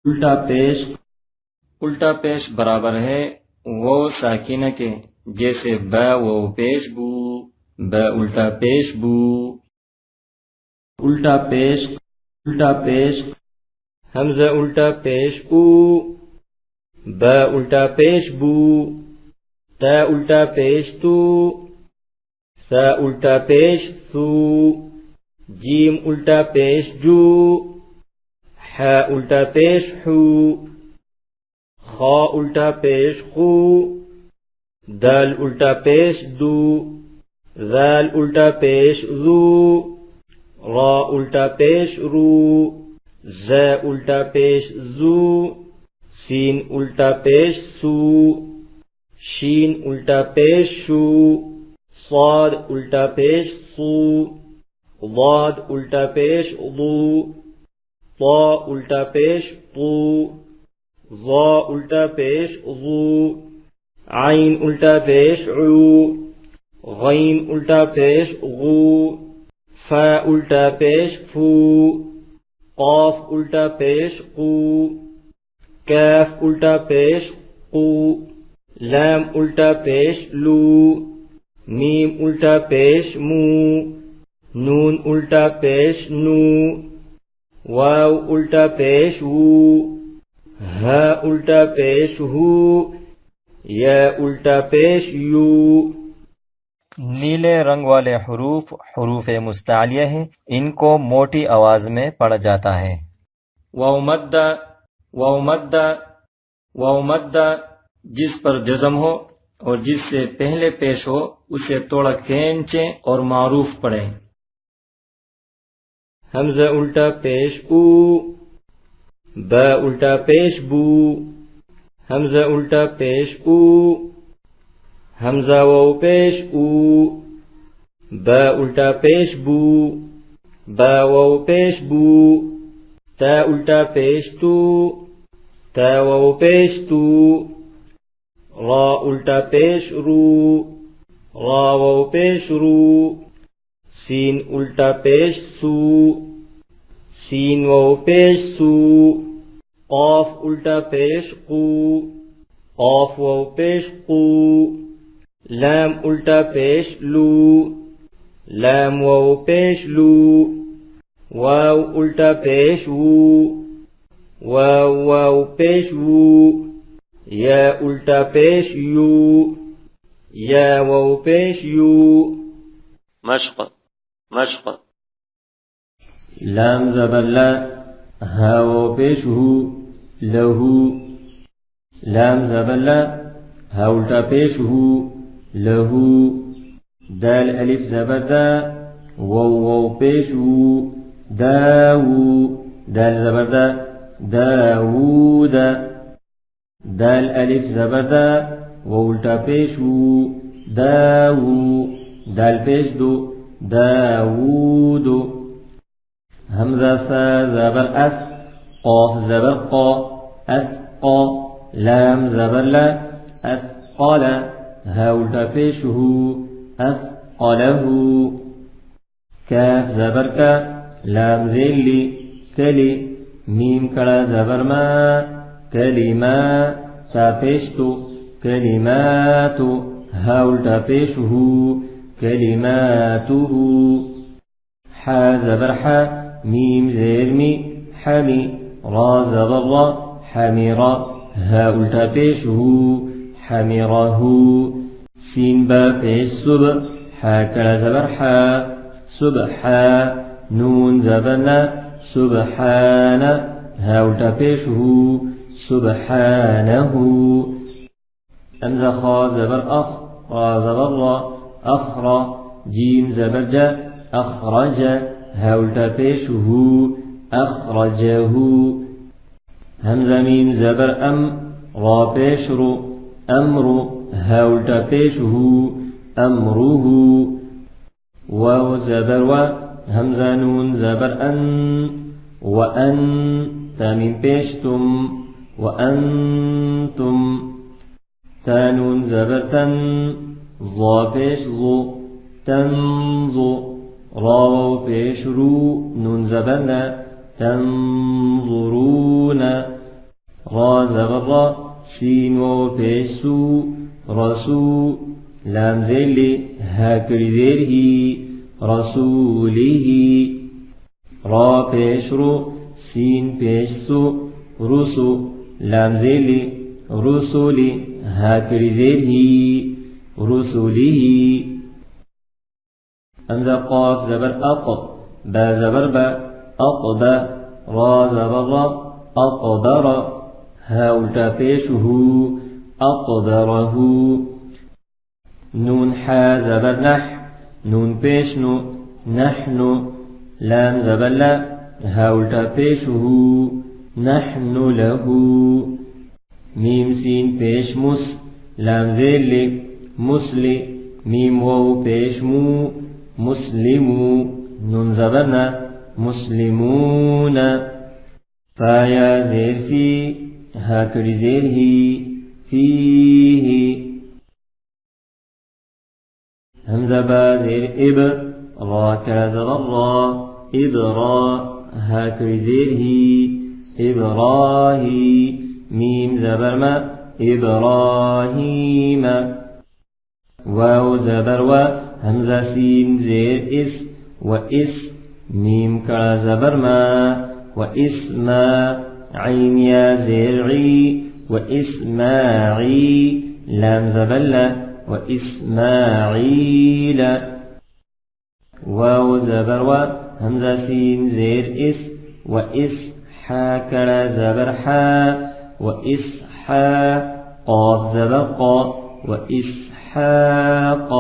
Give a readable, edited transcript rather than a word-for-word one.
الٹا پیش برابر ہے وہ ساکینہ کے، جیسے با و پیش بو، با الٹا پیش بو۔ الٹا پیش حمزہ الٹا پیش او، با الٹا پیش بو، تا الٹا پیش تو، سا الٹا پیش سو، جیم الٹا پیش جو، حا الٹا پیش حو، خا الٹا پیش خو، دال الٹا پیش دو، ذال الٹا پیش ذو، را الٹا پیش رو، زا الٹا پیش زو، سین الٹا پیش سو، شین الٹا پیش شو، صاد الٹا پیش صو، ضاد الٹا پیش ضو، طا الٹا پیش طو، ظا الٹا پیش ظو، عین الٹا پیش عو، غین الٹا پیش غو، فا الٹا پیش فو، قاف الٹا پیش قو، کاف الٹا پیش قو، لام الٹا پیش لو، میم الٹا پیش مو، نون الٹا پیش نو، واو الٹا پیش وو، ہا الٹا پیش ہو، یا الٹا پیش یو۔ نیلے رنگ والے حروف حروف مستعلیہ ہیں، ان کو موٹی آواز میں پڑھا جاتا ہے۔ واو مدہ جس پر جزم ہو اور جس سے پہلے پیش ہو اسے تھوڑا کھینچیں اور معروف پڑھیں۔ حمزہ الٹا پیش او، با الٹا پیش بو، حمزہ الٹا پیش او، حمزہ واو پیش او، با الٹا پیش بو، با واو پیش بو، تا الٹا پیش تو، تا واو پیش تو، را الٹا پیش رو، را واو پیش رو، سین الٹا پیش سو، سین واو پیش سو، قاف الٹا پیش قو، قاف واو پیش قو، لام الٹا پیش لو، لام واو پیش لو، واو الٹا پیش وو، واو واو پیش وو، یا الٹا پیش یو، یا واو پیش یو۔ مشق لام زبر لا، ہا واو پیش ہو، لہو، لام زبر لا، ہا الٹا پیش ہو، لہو، دال الف زبر دا، واو واو پیش ہو، داو، دال زبر دا، داود، دال الف زبر دا، واو الٹا پیش ہو، داو، دال پیش دو، داود۔ حمزہ سا زبر اس، قاف زبر قا، اسقا، لام زبر لا، اسقل، ہا الٹا پیش ہو، اسقلہ، کاف زبر کا، لام زین لی، کلی، میم کڑا زبر ما، کلما، تا پیش تو، کلماتو، ہا الٹا پیش ہو، کلماتو، حا زبر حا، میم زیر می، حمی، را زبر را، حمیرا، ہا الٹا پیش ہو، حمیرہ، سین با پیش سب، حا کڑا زبر حا، سبحا، نون زبرنا، سبحان، ہا الٹا پیش ہو، سبحانہ، حمزہ خا زبر اخ، را زبر را، اخرا، جیم زبر جا، اخرج، ہا الٹا پیش ہو، اخرجہ، حمزہ میم زبر ام، را پیش رو، امرو، ہا الٹا پیش ہو، امروہ، واو زبر و، حمزہ نون زبر ان، وان، تامیم پیش تم، وانتم، تا نون زبر تن، ضا پیش ضو، تنظو، را پیش رو، نون زبر نا، تنظرون، زبر سين واو پیش سو رسو لام زير ها کری زیر هی رسوله را پیش رو سين پیش سو رسو لام زير رسول ها کری زیر هی رسوله همزة قاف زبر أق با زبر با أقبا را زبر را أقبر هاولتا پیشه أقبره نون حا زبر نح نون پیش نو نحن لام زبر لا هاولتا پیشه نحن له ميم سين پیش مس لام زير لي مسلي ميم واو پیش مو مسلمو نون زبرنا مسلمون فايا زير في هاكر زير هي فيه همزة با زير إب را كرزر الرا إبرا هاكر زير هي إبراهي ميم زبر ما إبراهيم واو زبر و همزة سين زير إس وإس ميم كرا زبر ما وإسما عين يا زير عي وإسماعي لام زبلة وإسماعيل واو زبر و همزة سين زير إس وإس حا كرا زبر حا وإسحا قاف زبر قا وإسحاق